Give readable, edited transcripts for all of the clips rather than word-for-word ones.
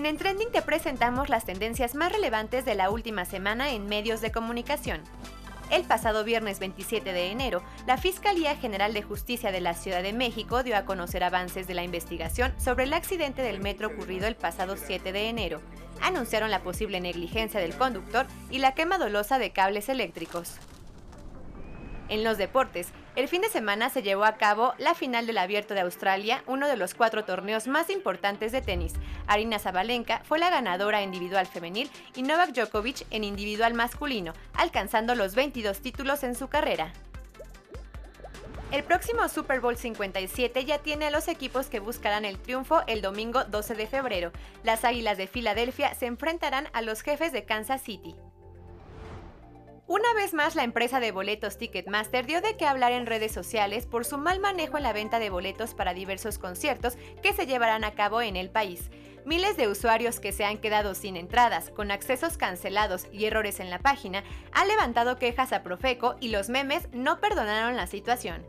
En Trending te presentamos las tendencias más relevantes de la última semana en medios de comunicación. El pasado viernes 27 de enero, la Fiscalía General de Justicia de la Ciudad de México dio a conocer avances de la investigación sobre el accidente del metro ocurrido el pasado 7 de enero. Anunciaron la posible negligencia del conductor y la quema dolosa de cables eléctricos. En los deportes, el fin de semana se llevó a cabo la final del Abierto de Australia, uno de los 4 torneos más importantes de tenis. Aryna Sabalenka fue la ganadora individual femenil y Novak Djokovic en individual masculino, alcanzando los 22 títulos en su carrera. El próximo Super Bowl 57 ya tiene a los equipos que buscarán el triunfo el domingo 12 de febrero. Las Águilas de Filadelfia se enfrentarán a los Jefes de Kansas City. Una vez más, la empresa de boletos Ticketmaster dio de qué hablar en redes sociales por su mal manejo en la venta de boletos para diversos conciertos que se llevarán a cabo en el país. Miles de usuarios que se han quedado sin entradas, con accesos cancelados y errores en la página, han levantado quejas a Profeco y los memes no perdonaron la situación.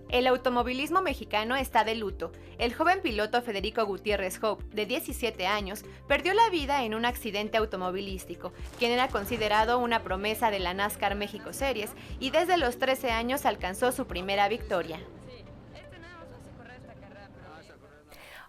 El automovilismo mexicano está de luto. El joven piloto Federico Gutiérrez Hope, de 17 años, perdió la vida en un accidente automovilístico, quien era considerado una promesa de la NASCAR México Series y desde los 13 años alcanzó su primera victoria.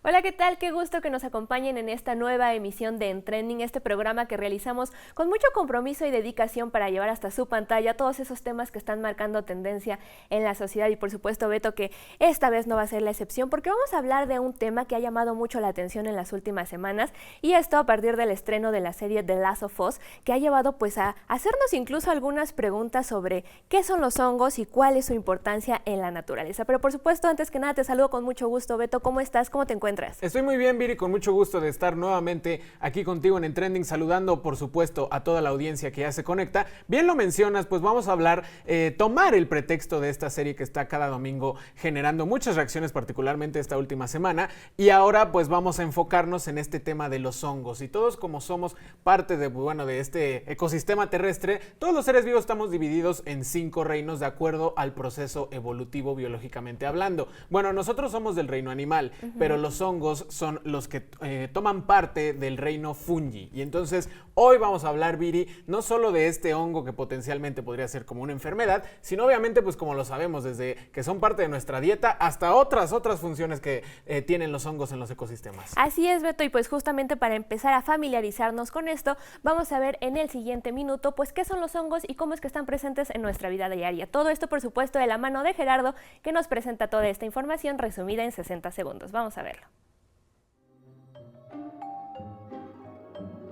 Hola, ¿qué tal? Qué gusto que nos acompañen en esta nueva emisión de En Trending, este programa que realizamos con mucho compromiso y dedicación para llevar hasta su pantalla todos esos temas que están marcando tendencia en la sociedad y por supuesto, Beto, que esta vez no va a ser la excepción porque vamos a hablar de un tema que ha llamado mucho la atención en las últimas semanas y esto a partir del estreno de la serie The Last of Us, que ha llevado pues a hacernos incluso algunas preguntas sobre qué son los hongos y cuál es su importancia en la naturaleza. Pero por supuesto, antes que nada te saludo con mucho gusto, Beto, ¿cómo estás? ¿Cómo te encuentras? Estoy muy bien, Viri, con mucho gusto de estar nuevamente aquí contigo en Trending, saludando por supuesto a toda la audiencia que ya se conecta. Bien lo mencionas, pues vamos a hablar, tomar el pretexto de esta serie que está cada domingo generando muchas reacciones, particularmente esta última semana, y ahora pues vamos a enfocarnos en este tema de los hongos. Y todos, como somos parte de este ecosistema terrestre, todos los seres vivos estamos divididos en 5 reinos de acuerdo al proceso evolutivo biológicamente hablando. Bueno, nosotros somos del reino animal, pero los hongos son los que toman parte del reino fungi. Y entonces hoy vamos a hablar, Viri, no solo de este hongo que potencialmente podría ser como una enfermedad, sino obviamente, pues como lo sabemos, desde que son parte de nuestra dieta hasta otras funciones que tienen los hongos en los ecosistemas. Así es, Beto, y pues justamente para empezar a familiarizarnos con esto, vamos a ver en el siguiente minuto, pues qué son los hongos y cómo es que están presentes en nuestra vida diaria. Todo esto, por supuesto, de la mano de Gerardo, que nos presenta toda esta información resumida en 60 segundos. Vamos a verlo.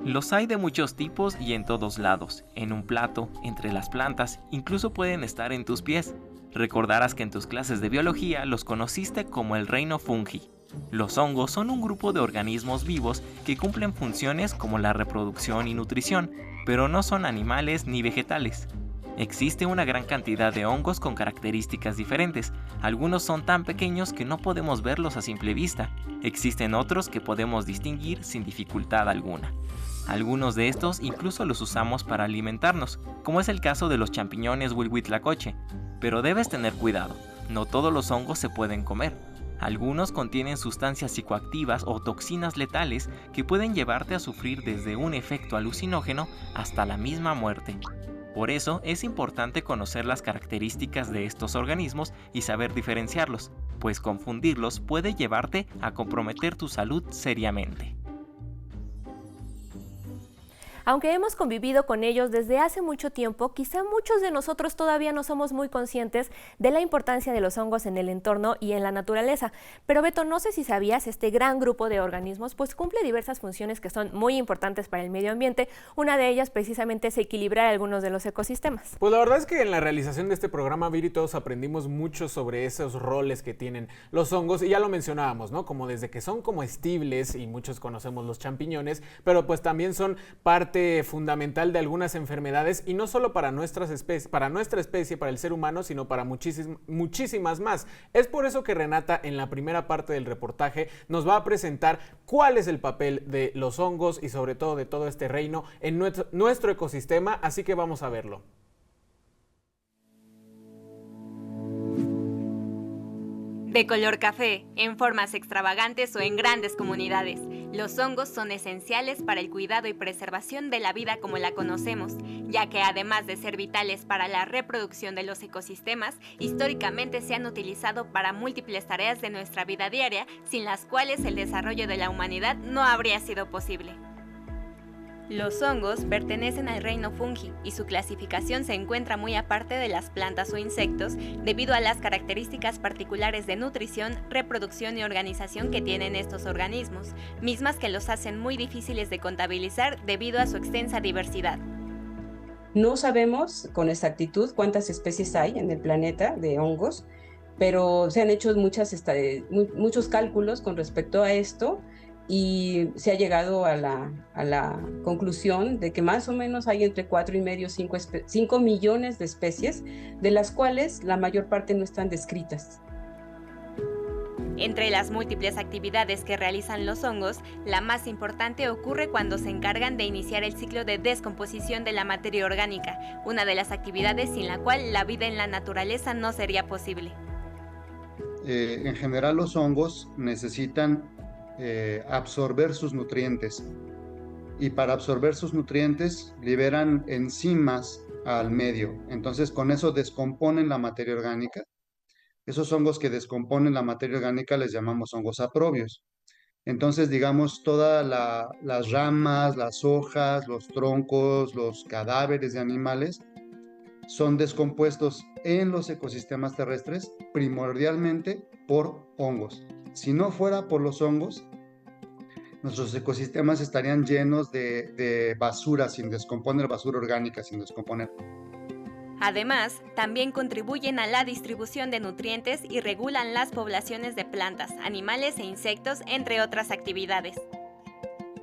Los hay de muchos tipos y en todos lados, en un plato, entre las plantas, incluso pueden estar en tus pies. Recordarás que en tus clases de biología los conociste como el reino fungi. Los hongos son un grupo de organismos vivos que cumplen funciones como la reproducción y nutrición, pero no son animales ni vegetales. Existe una gran cantidad de hongos con características diferentes. Algunos son tan pequeños que no podemos verlos a simple vista. Existen otros que podemos distinguir sin dificultad alguna. Algunos de estos incluso los usamos para alimentarnos, como es el caso de los champiñones Huihuitlacoche. Pero debes tener cuidado, no todos los hongos se pueden comer. Algunos contienen sustancias psicoactivas o toxinas letales que pueden llevarte a sufrir desde un efecto alucinógeno hasta la misma muerte. Por eso es importante conocer las características de estos organismos y saber diferenciarlos, pues confundirlos puede llevarte a comprometer tu salud seriamente. Aunque hemos convivido con ellos desde hace mucho tiempo, quizá muchos de nosotros todavía no somos muy conscientes de la importancia de los hongos en el entorno y en la naturaleza. Pero Beto, no sé si sabías, este gran grupo de organismos pues cumple diversas funciones que son muy importantes para el medio ambiente. Una de ellas precisamente es equilibrar algunos de los ecosistemas. Pues la verdad es que en la realización de este programa, Viri, todos aprendimos mucho sobre esos roles que tienen los hongos y ya lo mencionábamos, ¿no? Como desde que son comestibles y muchos conocemos los champiñones, pero pues también son parte fundamental de algunas enfermedades y no solo para nuestra especie, para el ser humano, sino para muchísimas más. Es por eso que Renata en la primera parte del reportaje nos va a presentar cuál es el papel de los hongos y sobre todo de todo este reino en nuestro ecosistema, así que vamos a verlo. De color café, en formas extravagantes o en grandes comunidades, Los hongos son esenciales para el cuidado y preservación de la vida como la conocemos, ya que además de ser vitales para la reproducción de los ecosistemas, históricamente se han utilizado para múltiples tareas de nuestra vida diaria, sin las cuales el desarrollo de la humanidad no habría sido posible. Los hongos pertenecen al reino fungi y su clasificación se encuentra muy aparte de las plantas o insectos debido a las características particulares de nutrición, reproducción y organización que tienen estos organismos, mismas que los hacen muy difíciles de contabilizar debido a su extensa diversidad. No sabemos con exactitud cuántas especies hay en el planeta de hongos, pero se han hecho muchos cálculos con respecto a esto. Y se ha llegado a la conclusión de que más o menos hay entre 4,5 y 5 millones de especies, de las cuales la mayor parte no están descritas. Entre las múltiples actividades que realizan los hongos, la más importante ocurre cuando se encargan de iniciar el ciclo de descomposición de la materia orgánica, una de las actividades sin la cual la vida en la naturaleza no sería posible. En general, los hongos necesitan absorber sus nutrientes, y para absorber sus nutrientes liberan enzimas al medio. Entonces con eso descomponen la materia orgánica. Esos hongos que descomponen la materia orgánica les llamamos hongos saprobios. Entonces, digamos, todas las ramas, las hojas, los troncos, los cadáveres de animales son descompuestos en los ecosistemas terrestres primordialmente por hongos. Si no fuera por los hongos, nuestros ecosistemas estarían llenos de basura sin descomponer, basura orgánica sin descomponer. Además, también contribuyen a la distribución de nutrientes y regulan las poblaciones de plantas, animales e insectos, entre otras actividades.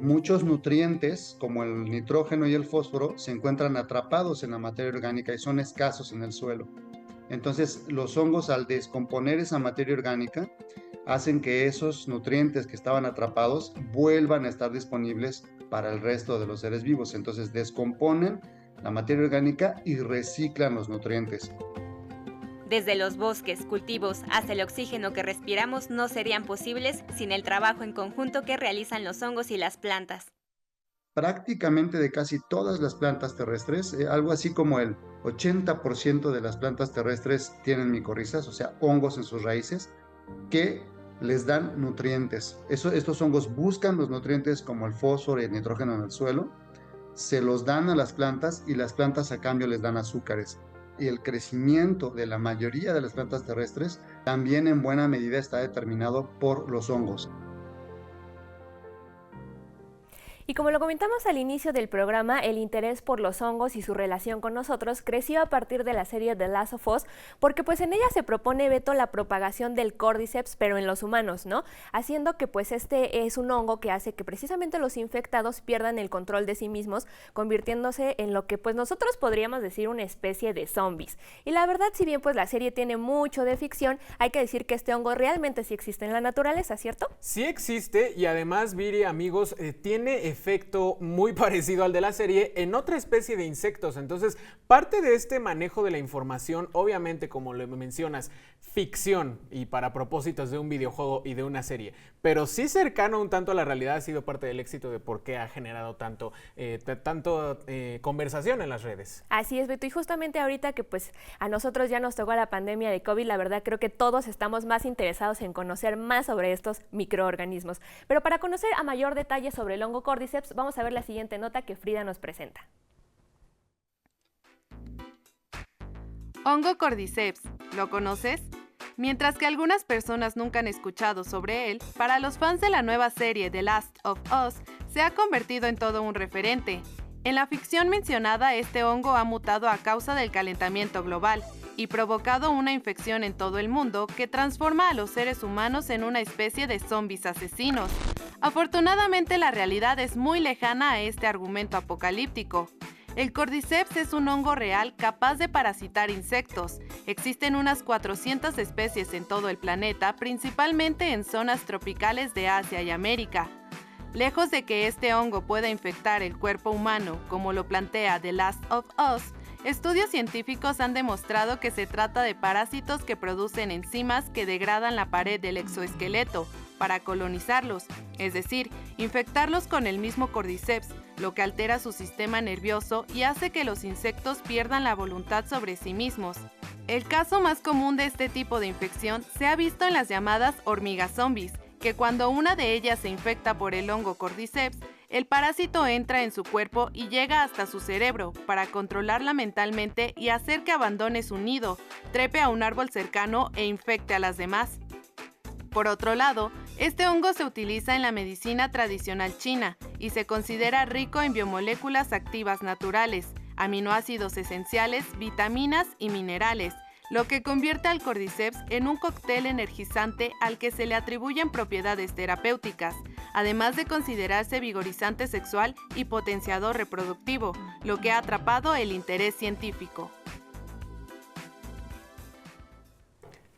Muchos nutrientes, como el nitrógeno y el fósforo, se encuentran atrapados en la materia orgánica y son escasos en el suelo. Entonces, los hongos, al descomponer esa materia orgánica, hacen que esos nutrientes que estaban atrapados vuelvan a estar disponibles para el resto de los seres vivos. Entonces, descomponen la materia orgánica y reciclan los nutrientes. Desde los bosques, cultivos, hasta el oxígeno que respiramos no serían posibles sin el trabajo en conjunto que realizan los hongos y las plantas. Prácticamente de casi todas las plantas terrestres, algo así como el 80% de las plantas terrestres tienen micorrizas, o sea, hongos en sus raíces, que les dan nutrientes. Estos hongos buscan los nutrientes como el fósforo y el nitrógeno en el suelo, se los dan a las plantas y las plantas a cambio les dan azúcares. Y el crecimiento de la mayoría de las plantas terrestres también en buena medida está determinado por los hongos. Y como lo comentamos al inicio del programa, el interés por los hongos y su relación con nosotros creció a partir de la serie The Last of Us, porque pues en ella se propone, Beto, la propagación del Cordyceps, pero en los humanos, ¿no? Haciendo que pues este es un hongo que hace que precisamente los infectados pierdan el control de sí mismos, convirtiéndose en lo que pues nosotros podríamos decir una especie de zombies. Y la verdad, si bien pues la serie tiene mucho de ficción, hay que decir que este hongo realmente sí existe en la naturaleza, ¿cierto? Sí existe, y además, Viri, amigos, tiene efecto muy parecido al de la serie en otra especie de insectos. Entonces, parte de este manejo de la información, obviamente, como lo mencionas, ficción y para propósitos de un videojuego y de una serie, pero sí cercano un tanto a la realidad, ha sido parte del éxito de por qué ha generado tanto conversación en las redes. Así es, Beto, y justamente ahorita que pues a nosotros ya nos tocó la pandemia de COVID, la verdad creo que todos estamos más interesados en conocer más sobre estos microorganismos. Pero para conocer a mayor detalle sobre el hongo Cordyceps, vamos a ver la siguiente nota que Frida nos presenta. Hongo Cordyceps, ¿lo conoces? Mientras que algunas personas nunca han escuchado sobre él, para los fans de la nueva serie The Last of Us, se ha convertido en todo un referente. En la ficción mencionada, este hongo ha mutado a causa del calentamiento global y provocado una infección en todo el mundo que transforma a los seres humanos en una especie de zombies asesinos. Afortunadamente, la realidad es muy lejana a este argumento apocalíptico. El Cordyceps es un hongo real capaz de parasitar insectos. Existen unas 400 especies en todo el planeta, principalmente en zonas tropicales de Asia y América. Lejos de que este hongo pueda infectar el cuerpo humano, como lo plantea The Last of Us, estudios científicos han demostrado que se trata de parásitos que producen enzimas que degradan la pared del exoesqueleto para colonizarlos, es decir, infectarlos con el mismo Cordyceps, lo que altera su sistema nervioso y hace que los insectos pierdan la voluntad sobre sí mismos. El caso más común de este tipo de infección se ha visto en las llamadas hormigas zombies, que cuando una de ellas se infecta por el hongo Cordyceps, el parásito entra en su cuerpo y llega hasta su cerebro para controlarla mentalmente y hacer que abandone su nido, trepe a un árbol cercano e infecte a las demás. Por otro lado, este hongo se utiliza en la medicina tradicional china y se considera rico en biomoléculas activas naturales, aminoácidos esenciales, vitaminas y minerales, lo que convierte al Cordyceps en un cóctel energizante al que se le atribuyen propiedades terapéuticas, además de considerarse vigorizante sexual y potenciador reproductivo, lo que ha atrapado el interés científico.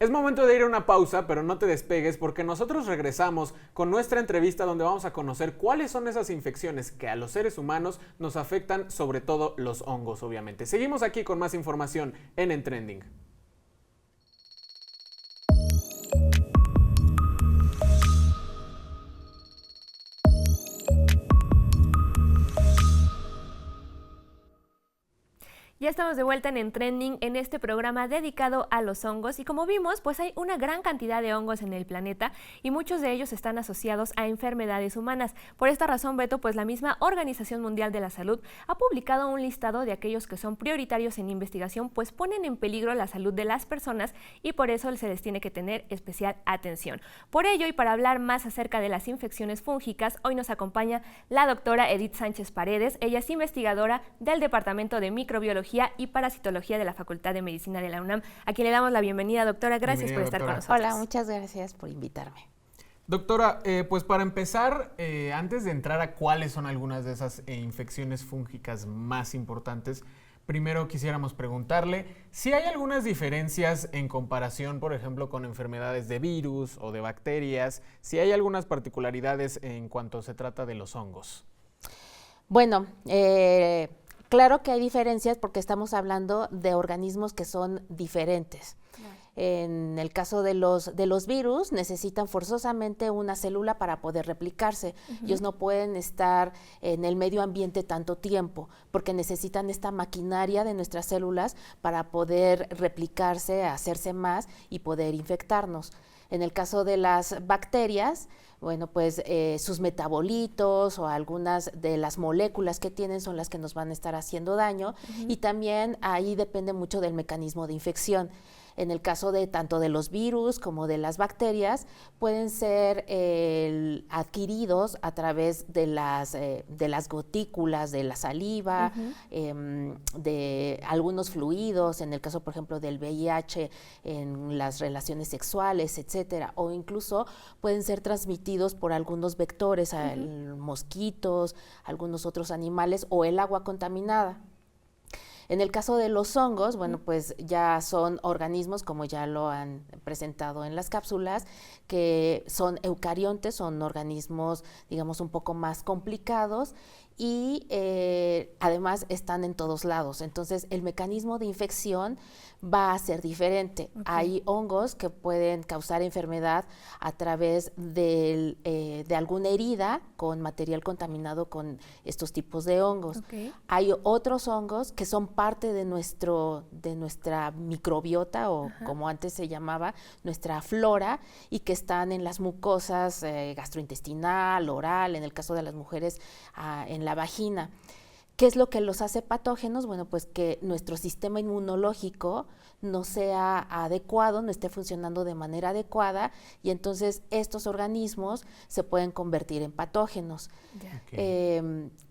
Es momento de ir a una pausa, pero no te despegues porque nosotros regresamos con nuestra entrevista donde vamos a conocer cuáles son esas infecciones que a los seres humanos nos afectan, sobre todo los hongos, obviamente. Seguimos aquí con más información en Trending. Ya estamos de vuelta en Trending, en este programa dedicado a los hongos, y como vimos, pues hay una gran cantidad de hongos en el planeta y muchos de ellos están asociados a enfermedades humanas. Por esta razón, Beto, pues la misma Organización Mundial de la Salud ha publicado un listado de aquellos que son prioritarios en investigación, pues ponen en peligro la salud de las personas y por eso se les tiene que tener especial atención. Por ello, y para hablar más acerca de las infecciones fúngicas, hoy nos acompaña la doctora Edith Sánchez Paredes. Ella es investigadora del Departamento de Microbiología y Parasitología de la Facultad de Medicina de la UNAM, a quien le damos la bienvenida, doctora. Gracias por estar con nosotros. Hola, muchas gracias por invitarme. Doctora, pues para empezar, antes de entrar a cuáles son algunas de esas infecciones fúngicas más importantes, primero quisiéramos preguntarle si hay algunas diferencias en comparación, por ejemplo, con enfermedades de virus o de bacterias, si hay algunas particularidades en cuanto se trata de los hongos. Bueno, claro que hay diferencias porque estamos hablando de organismos que son diferentes. Claro. En el caso de los virus, necesitan forzosamente una célula para poder replicarse. Ellos no pueden estar en el medio ambiente tanto tiempo porque necesitan esta maquinaria de nuestras células para poder replicarse, hacerse más y poder infectarnos. En el caso de las bacterias, bueno, pues sus metabolitos o algunas de las moléculas que tienen son las que nos van a estar haciendo daño y también ahí depende mucho del mecanismo de infección. En el caso de tanto de los virus como de las bacterias, pueden ser adquiridos a través de las gotículas de la saliva, de algunos fluidos, en el caso, por ejemplo, del VIH, en las relaciones sexuales, etcétera, o incluso pueden ser transmitidos por algunos vectores, mosquitos, algunos otros animales o el agua contaminada. En el caso de los hongos, bueno, pues ya son organismos, como ya lo han presentado en las cápsulas, que son eucariontes, son organismos, digamos, un poco más complicados y además están en todos lados. Entonces, el mecanismo de infección va a ser diferente. Hay hongos que pueden causar enfermedad a través de alguna herida con material contaminado con estos tipos de hongos. Hay otros hongos que son parte de nuestra microbiota o como antes se llamaba, nuestra flora, y que están en las mucosas gastrointestinal, oral, en el caso de las mujeres en la vagina. ¿Qué es lo que los hace patógenos? Bueno, pues que nuestro sistema inmunológico no sea adecuado, no esté funcionando de manera adecuada y entonces estos organismos se pueden convertir en patógenos.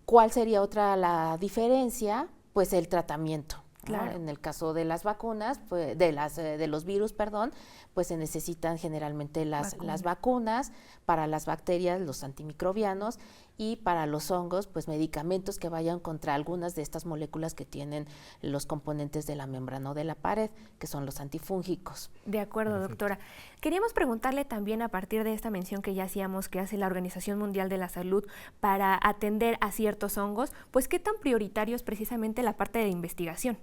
¿Cuál sería otra la diferencia? Pues el tratamiento. Claro. En el caso de las vacunas, pues, de los virus, perdón, pues se necesitan generalmente las vacunas, para las bacterias, los antimicrobianos, y para los hongos, pues medicamentos que vayan contra algunas de estas moléculas que tienen los componentes de la membrana o de la pared, que son los antifúngicos. De acuerdo, doctora. Queríamos preguntarle también, a partir de esta mención que ya hacíamos que hace la Organización Mundial de la Salud para atender a ciertos hongos, pues qué tan prioritario es precisamente la parte de investigación.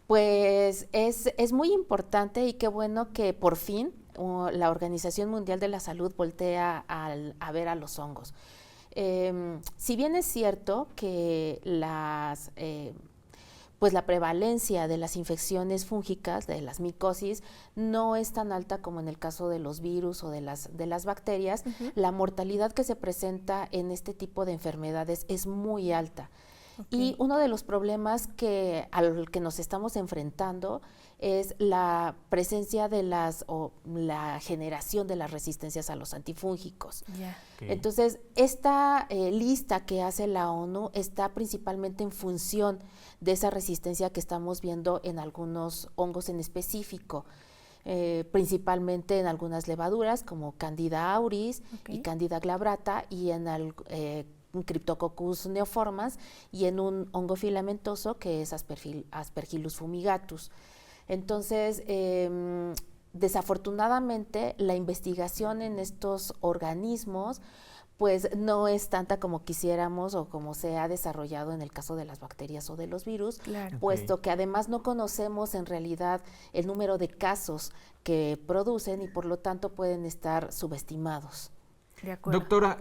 Pues es muy importante y qué bueno que por fin la Organización Mundial de la Salud voltea a ver a los hongos. Si bien es cierto que pues la prevalencia de las infecciones fúngicas, de las micosis, no es tan alta como en el caso de los virus o de las bacterias, la mortalidad que se presenta en este tipo de enfermedades es muy alta. Y uno de los problemas al que nos estamos enfrentando es la presencia de la generación de las resistencias a los antifúngicos. Entonces, esta lista que hace la ONU está principalmente en función de esa resistencia que estamos viendo en algunos hongos en específico, principalmente en algunas levaduras como Candida auris y Candida glabrata, y en Cryptococcus neoformans, y en un hongo filamentoso que es Aspergillus fumigatus. Entonces, desafortunadamente, la investigación en estos organismos pues no es tanta como quisiéramos o como se ha desarrollado en el caso de las bacterias o de los virus, puesto que además no conocemos en realidad el número de casos que producen y por lo tanto pueden estar subestimados. De acuerdo. Doctora,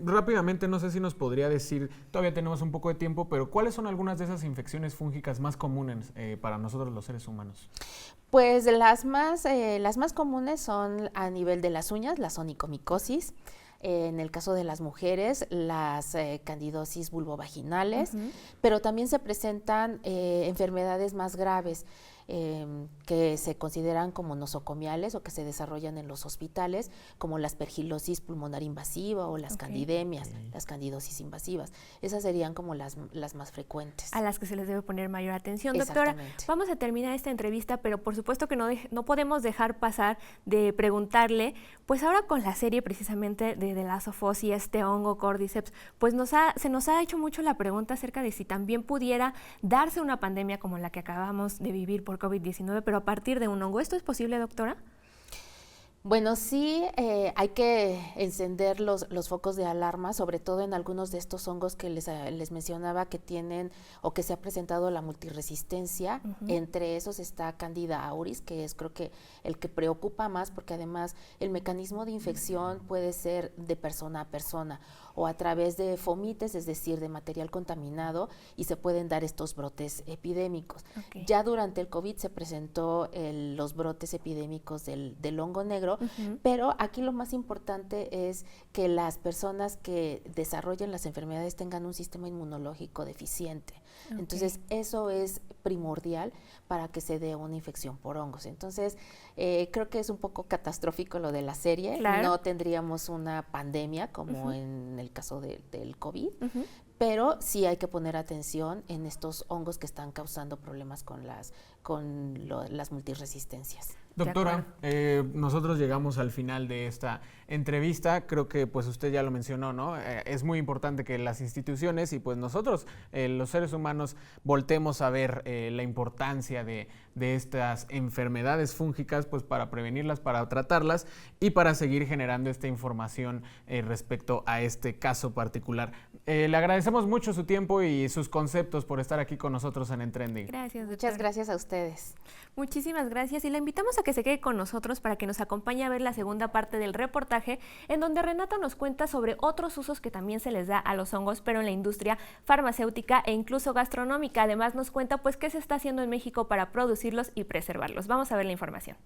rápidamente, no sé si nos podría decir, todavía tenemos un poco de tiempo, pero ¿cuáles son algunas de esas infecciones fúngicas más comunes para nosotros los seres humanos? Pues las más comunes son a nivel de las uñas, la onicomicosis. En el caso de las mujeres, las candidosis vulvovaginales, pero también se presentan enfermedades más graves que se consideran como nosocomiales o que se desarrollan en los hospitales, como la aspergilosis pulmonar invasiva o las candidemias, las candidosis invasivas. Esas serían como las más frecuentes. A las que se les debe poner mayor atención. Doctora, vamos a terminar esta entrevista, pero por supuesto que no podemos dejar pasar de preguntarle, pues ahora con la serie precisamente de The Last of Us y este hongo Cordyceps, pues se nos ha hecho mucho la pregunta acerca de si también pudiera darse una pandemia como la que acabamos de vivir por COVID-19, pero a partir de un hongo. ¿Esto es posible, doctora? Bueno, sí, hay que encender los focos de alarma, sobre todo en algunos de estos hongos que les mencionaba que tienen o que se ha presentado la multiresistencia. Entre esos está Candida auris, que es creo que el que preocupa más, porque además el mecanismo de infección puede ser de persona a persona o a través de fomites, es decir, de material contaminado, y se pueden dar estos brotes epidémicos. Ya durante el COVID se presentó los brotes epidémicos del hongo negro, pero aquí lo más importante es que las personas que desarrollen las enfermedades tengan un sistema inmunológico deficiente. Entonces, eso es primordial para que se dé una infección por hongos. Entonces, creo que es un poco catastrófico lo de la serie. No tendríamos una pandemia como en el caso del COVID, pero sí hay que poner atención en estos hongos que están causando problemas con las multiresistencias. Doctora, nosotros llegamos al final de esta entrevista. Creo que pues usted ya lo mencionó, ¿no? Es muy importante que las instituciones y pues nosotros, los seres humanos, voltemos a ver la importancia de estas enfermedades fúngicas, pues para prevenirlas, para tratarlas y para seguir generando esta información respecto a este caso particular. Le agradecemos mucho su tiempo y sus conceptos por estar aquí con nosotros en Trending. Gracias, doctora. Muchas gracias a ustedes. Muchísimas gracias, y la invitamos a que se quede con nosotros para que nos acompañe a ver la segunda parte del reportaje, en donde Renata nos cuenta sobre otros usos que también se les da a los hongos, pero en la industria farmacéutica e incluso gastronómica. Además nos cuenta pues qué se está haciendo en México para producirlos y preservarlos. Vamos a ver la información.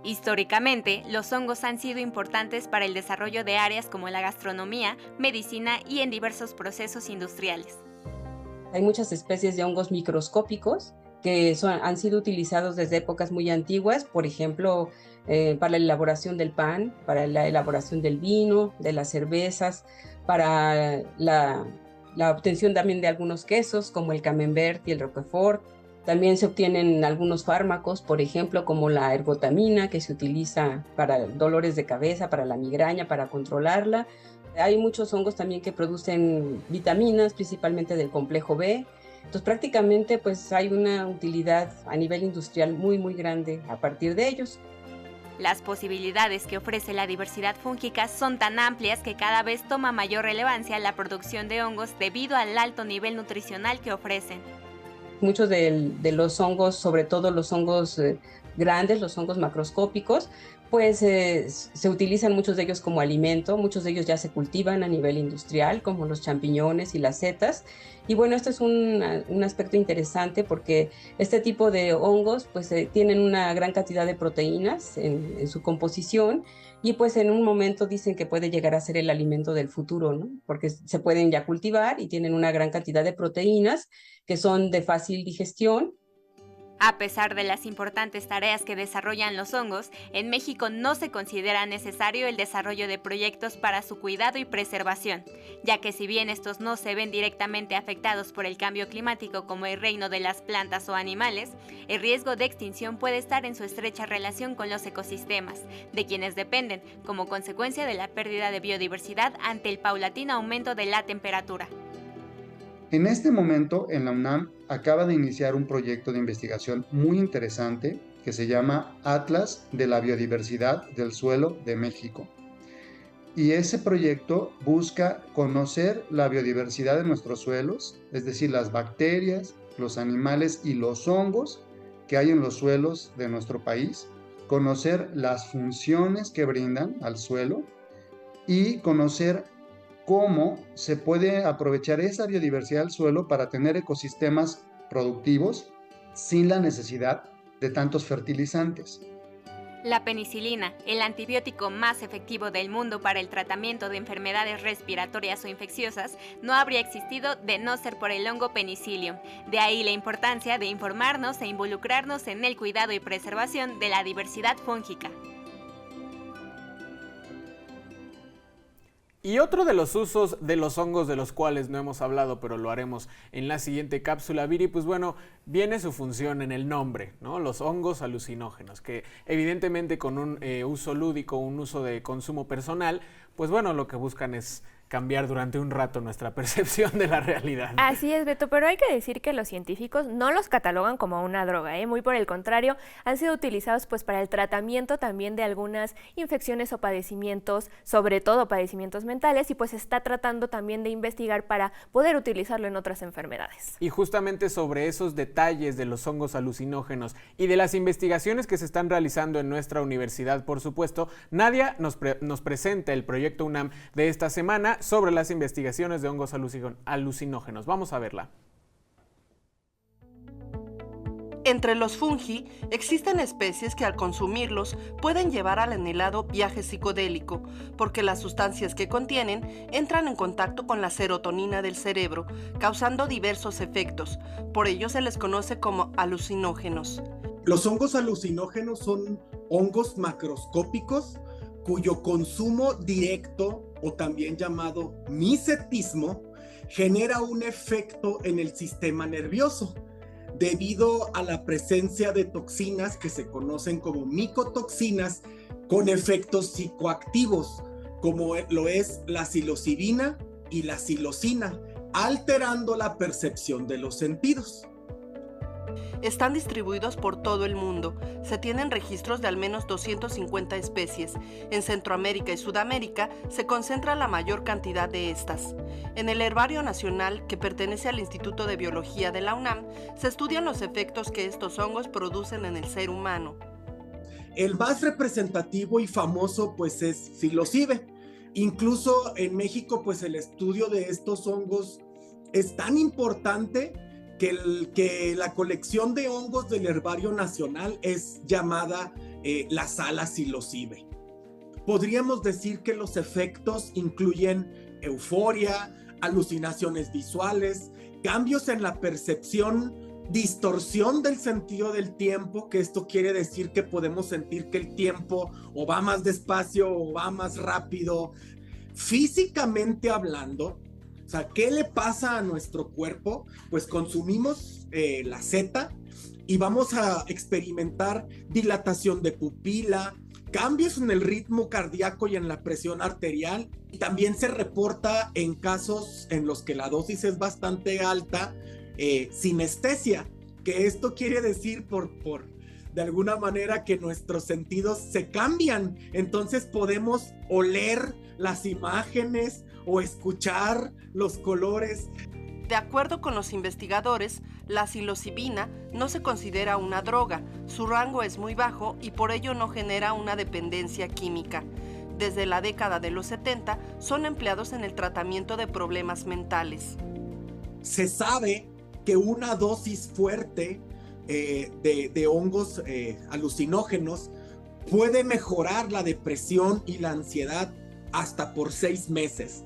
Históricamente, los hongos han sido importantes para el desarrollo de áreas como la gastronomía, medicina y en diversos procesos industriales. Hay muchas especies de hongos microscópicos que han sido utilizados desde épocas muy antiguas, por ejemplo, para la elaboración del pan, para la elaboración del vino, de las cervezas, para la obtención también de algunos quesos, como el camembert y el roquefort. También se obtienen algunos fármacos, por ejemplo, como la ergotamina, que se utiliza para dolores de cabeza, para la migraña, para controlarla. Hay muchos hongos también que producen vitaminas, principalmente del complejo B. Entonces, prácticamente, pues hay una utilidad a nivel industrial muy, muy grande a partir de ellos. Las posibilidades que ofrece la diversidad fúngica son tan amplias que cada vez toma mayor relevancia la producción de hongos debido al alto nivel nutricional que ofrecen. Muchos de los hongos, sobre todo los hongos grandes, los hongos macroscópicos, pues se utilizan muchos de ellos como alimento, muchos de ellos ya se cultivan a nivel industrial, como los champiñones y las setas. Y bueno, esto es un aspecto interesante porque este tipo de hongos pues tienen una gran cantidad de proteínas en su composición, y pues en un momento dicen que puede llegar a ser el alimento del futuro, ¿no? Porque se pueden ya cultivar y tienen una gran cantidad de proteínas que son de fácil digestión. A pesar de las importantes tareas que desarrollan los hongos, en México no se considera necesario el desarrollo de proyectos para su cuidado y preservación, ya que si bien estos no se ven directamente afectados por el cambio climático como el reino de las plantas o animales, el riesgo de extinción puede estar en su estrecha relación con los ecosistemas, de quienes dependen, como consecuencia de la pérdida de biodiversidad ante el paulatino aumento de la temperatura. En este momento, en la UNAM acaba de iniciar un proyecto de investigación muy interesante que se llama Atlas de la Biodiversidad del Suelo de México. Y ese proyecto busca conocer la biodiversidad de nuestros suelos, es decir, las bacterias, los animales y los hongos que hay en los suelos de nuestro país, conocer las funciones que brindan al suelo y conocer cómo se puede aprovechar esa biodiversidad del suelo para tener ecosistemas productivos sin la necesidad de tantos fertilizantes. La penicilina, el antibiótico más efectivo del mundo para el tratamiento de enfermedades respiratorias o infecciosas, no habría existido de no ser por el hongo Penicillium. De ahí la importancia de informarnos e involucrarnos en el cuidado y preservación de la diversidad fúngica. Y otro de los usos de los hongos de los cuales no hemos hablado, pero lo haremos en la siguiente cápsula, Viri, pues bueno, viene su función en el nombre, ¿no? Los hongos alucinógenos, que evidentemente con un uso lúdico, un uso de consumo personal, pues bueno, lo que buscan es cambiar durante un rato nuestra percepción de la realidad. Así es, Beto, pero hay que decir que los científicos no los catalogan como una droga, muy por el contrario, han sido utilizados pues para el tratamiento también de algunas infecciones o padecimientos, sobre todo padecimientos mentales, y pues se está tratando también de investigar para poder utilizarlo en otras enfermedades. Y justamente sobre esos detalles de los hongos alucinógenos y de las investigaciones que se están realizando en nuestra universidad, por supuesto, Nadia nos presenta el proyecto UNAM de esta semana sobre las investigaciones de hongos alucinógenos. Vamos a verla. Entre los fungi existen especies que al consumirlos pueden llevar al anhelado viaje psicodélico, porque las sustancias que contienen entran en contacto con la serotonina del cerebro, causando diversos efectos. Por ello se les conoce como alucinógenos. Los hongos alucinógenos son hongos macroscópicos cuyo consumo directo, o también llamado mimetismo, genera un efecto en el sistema nervioso, debido a la presencia de toxinas que se conocen como micotoxinas con efectos psicoactivos, como lo es la psilocibina y la psilocina, alterando la percepción de los sentidos. Están distribuidos por todo el mundo. Se tienen registros de al menos 250 especies. En Centroamérica y Sudamérica se concentra la mayor cantidad de estas. En el Herbario Nacional, que pertenece al Instituto de Biología de la UNAM, se estudian los efectos que estos hongos producen en el ser humano. El más representativo y famoso pues es psilocibe. Incluso en México pues el estudio de estos hongos es tan importante que la colección de hongos del Herbario Nacional es llamada la sala psilocibe. Podríamos decir que los efectos incluyen euforia, alucinaciones visuales, cambios en la percepción, distorsión del sentido del tiempo, que esto quiere decir que podemos sentir que el tiempo o va más despacio o va más rápido. Físicamente hablando, o sea, ¿qué le pasa a nuestro cuerpo? Pues consumimos la seta y vamos a experimentar dilatación de pupila, cambios en el ritmo cardíaco y en la presión arterial. Y también se reporta en casos en los que la dosis es bastante alta, sinestesia, que esto quiere decir de alguna manera que nuestros sentidos se cambian. Entonces podemos oler las imágenes o escuchar los colores. De acuerdo con los investigadores, La psilocibina no se considera una droga, su rango es muy bajo y por ello no genera una dependencia química. Desde la década de los 70 son empleados en el tratamiento de problemas mentales. Se sabe que una dosis fuerte de hongos alucinógenos puede mejorar la depresión y la ansiedad hasta por 6 meses.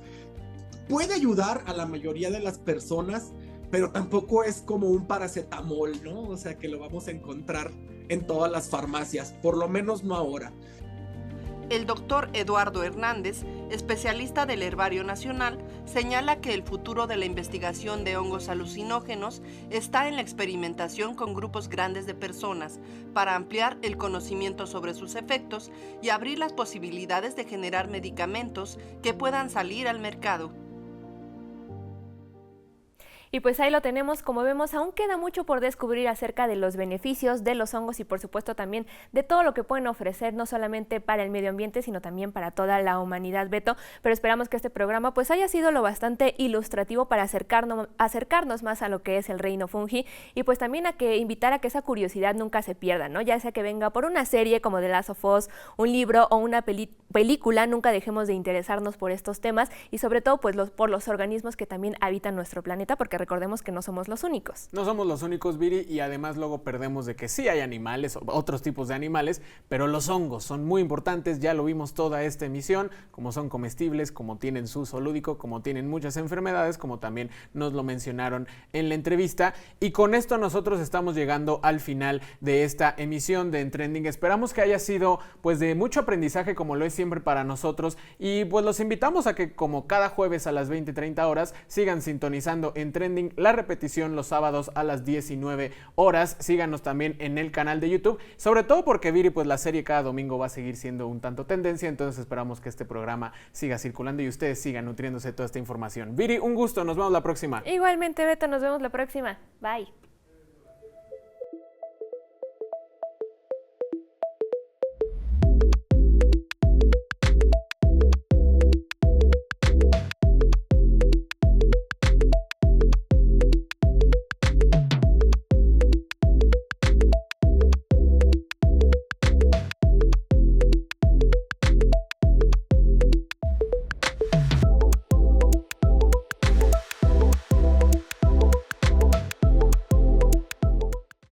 Puede ayudar a la mayoría de las personas, pero tampoco es como un paracetamol, ¿no? O sea, que lo vamos a encontrar en todas las farmacias, por lo menos no ahora. El doctor Eduardo Hernández, especialista del Herbario Nacional, señala que el futuro de la investigación de hongos alucinógenos está en la experimentación con grupos grandes de personas para ampliar el conocimiento sobre sus efectos y abrir las posibilidades de generar medicamentos que puedan salir al mercado. Y pues ahí lo tenemos, como vemos, aún queda mucho por descubrir acerca de los beneficios de los hongos y por supuesto también de todo lo que pueden ofrecer, no solamente para el medio ambiente, sino también para toda la humanidad, Beto. Pero esperamos que este programa pues haya sido lo bastante ilustrativo para acercarnos más a lo que es el reino fungi y pues también a que invitar a que esa curiosidad nunca se pierda, ¿no? Ya sea que venga por una serie como The Last of Us, un libro o una película, nunca dejemos de interesarnos por estos temas y sobre todo pues por los organismos que también habitan nuestro planeta, porque recordemos que no somos los únicos. No somos los únicos, Viri, y además luego perdemos de que sí hay animales, otros tipos de animales, pero los hongos son muy importantes, ya lo vimos toda esta emisión, como son comestibles, como tienen su uso lúdico, como tienen muchas enfermedades, como también nos lo mencionaron en la entrevista. Y con esto nosotros estamos llegando al final de esta emisión de En Trending. Esperamos que haya sido pues de mucho aprendizaje, como lo es siempre para nosotros, y pues los invitamos a que como cada jueves a las 20:30 horas sigan sintonizando En Trending, la repetición los sábados a las 19 horas. Síganos también en el canal de YouTube, sobre todo porque, Viri, pues la serie cada domingo va a seguir siendo un tanto tendencia, entonces esperamos que este programa siga circulando y ustedes sigan nutriéndose de toda esta información. Viri, un gusto, nos vemos la próxima. Igualmente, Beto, nos vemos la próxima. Bye.